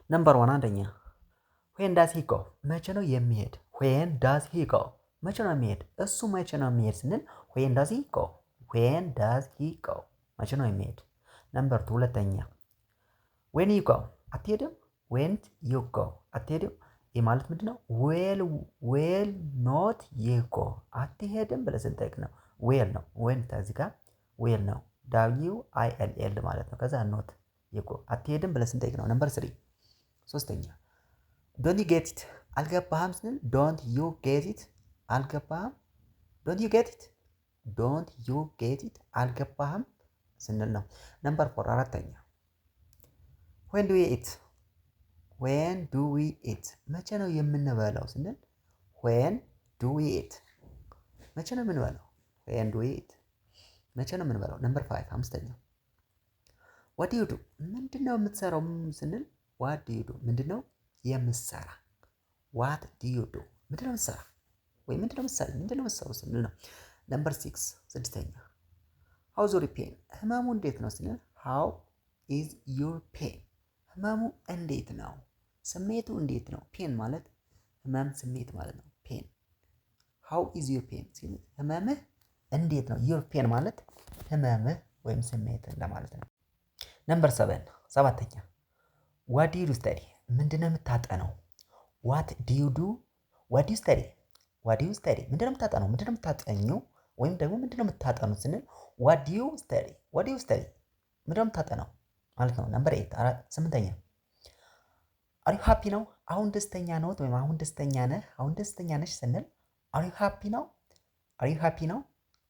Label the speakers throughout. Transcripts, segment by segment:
Speaker 1: ነምበር 1 አንደኛ when does he go መቼ ነው የሚሄድ? when does he go መቼ ነው የሚሄድ? እሱ መቼ ነው የሚሄድ ስንል when does he go when does he go መቼ ነው የሚሄድ? ነምበር 2 ሁለተኛ when you go አትሄድም? when you go አትሄድም? ይህ ማለት ምንድነው? will not you go አትሄድም ብለህ ስንጠይቅ ነው። will ነው when ታዚህ ጋር will ነው will ማለት ነው። ከዛ not you go አትሄድም ብለህ ስንጠይቅ ነው። ነምበር 3 ሶስተኛ don't you get it አልገባህም ስንል don't you get it አልገባህም don't you get it don't you get it አልገባህም ስንል ነው። ነምበር 4 አራተኛ when do we eat when do we eat መቼ ነው የምንበላው ስንል when do we eat መቼ ነው የምንበላው when do we eat መቼ ነው የምንበላው። ነምበር 5 አምስተኛ what do you do ምንድነው የምትሰራው ስንል what do you do ምንድነው የምትሰራ what do you do ምንድነው የምትሰራ ወይ ምንድነው የምትሰራው ስንል ነው። ነምበር 6 ስድስተኛ how is your pain ህመሙ እንዴት ነው ስንል how is your pain ህመሙ እንዴት ነው ስሜቱ እንዴት ነው። ፔን ማለት ህመም ስሜት ማለት ነው። ፔን how is your pain ሲል ህመምህ እንዴት ነው። your pain ማለት ህመምህ ወይም ስሜት እንደማለት ነው። ነምበር 7 ሰባተኛ what do you study ምንድነው የምታጠነው what do you do what do you study ምንድነው የምታጠነው ምንድነው የምታጠኘው ወይም ደግሞ ምንድነው የምታጠኑት ስንል what do you study ምንድነው የምታጠነው ማለት ነው። ነምበር 8 ስምንተኛ are you happy ነው አሁን ደስተኛ ነው ወይም አሁን ደስተኛ ነህ አሁን ደስተኛ ነሽ ስንል are you happy ነው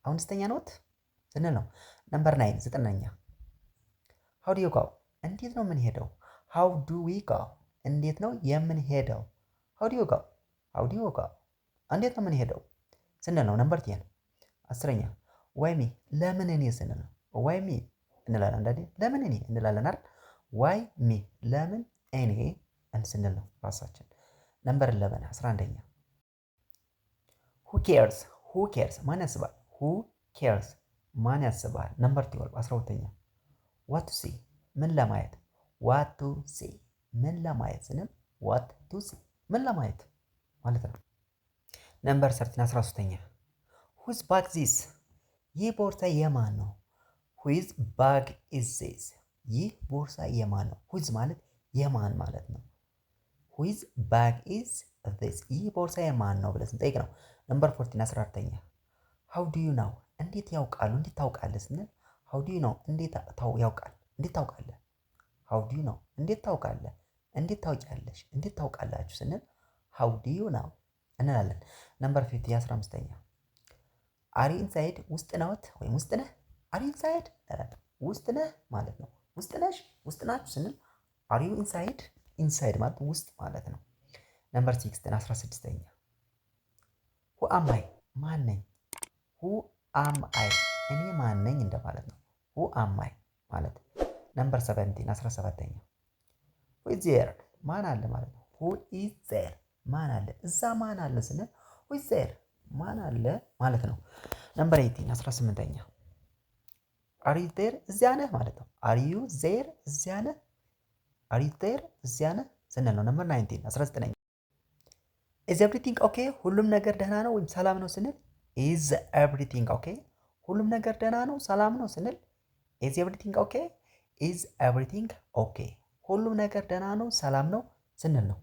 Speaker 1: አሁን ደስተኛ ነው ስንል ነው። ነምበር 9 ዘጠነኛ how do you go እንዴት ነው የምንሄደው how do we go እንዴት ነው የምንሄደው how do you go እንዴት ነው የምንሄደው ስንል ነው። ነምበር 10 አስረኛ why me ለምን እኔ ስንል ነው። why me እንላለን አንዳንዴ ለምን እኔ እንላለን አይደል why me ለምን እኔ ስንል ነው ራሳችን። ነምበር 11 11ኛ who cares ማን ያስባል who cares ማን ያስባል። ነምበር 12 12ኛ what to see ምን ለማየት what to see ምን ለማየት ስንል what to see ምን ለማየት ማለት ነው። ነምበር 13 13ኛ whose bag this ይህ ቦርሳ የማን ነው whose bag is this ይህ ቦርሳ የማን ነው። whose ማለት የማን ማለት ነው። whose bag is this ይህ ቦርሳ የማን ነው ብለን ስንጠይቅ ነው። ነምበር 14 14ኛ how do you know እንዴት ያውቃሉ እንዴት ታውቃለህ ስንል how do you know እንዴት ያውቃል እንዴት ታውቃለህ how do you know እንዴት ታውቃለህ እንዴት ታውቂያለሽ እንዴት ታውቃላችሁ ስንል how do you know እንላለን። ነምበር 15 15ኛ are you inside ውስጥ ነዎት ወይም ውስጥ ነህ are you inside ውስጥ ነህ ማለት ነው። ውስጥ ነሽ ውስጥ ናችሁ ስንል are you inside ማለት ውስጥ ማለት ነው። ነምበር 16 16ኛ who am I ማን ነኝ who am I እኔ ማን ነኝ እንደማለት ነው። who am I ማለት ነምበር 17 17ኛ who is there ማን አለ ማለት ነው። who is there ማን አለ እዛ ማን አለ ስንል who is there ማን አለ ማለት ነው። ነምበር 18 18ኛ are you there እዚያ ነህ ማለት ነው። are you there እዚያ ነህ are you there እዚያ ነህ ስንል ነው። ነምበር 19 19ኛ is everything okay ሁሉም ነገር ደህና ነው ወይም ሰላም ነው ስንል is everything okay ሁሉም ነገር ደህና ነው ሰላም ነው ስንል is everything okay ሁሉም ነገር ደህና ነው ሰላም ነው ስንል ነው።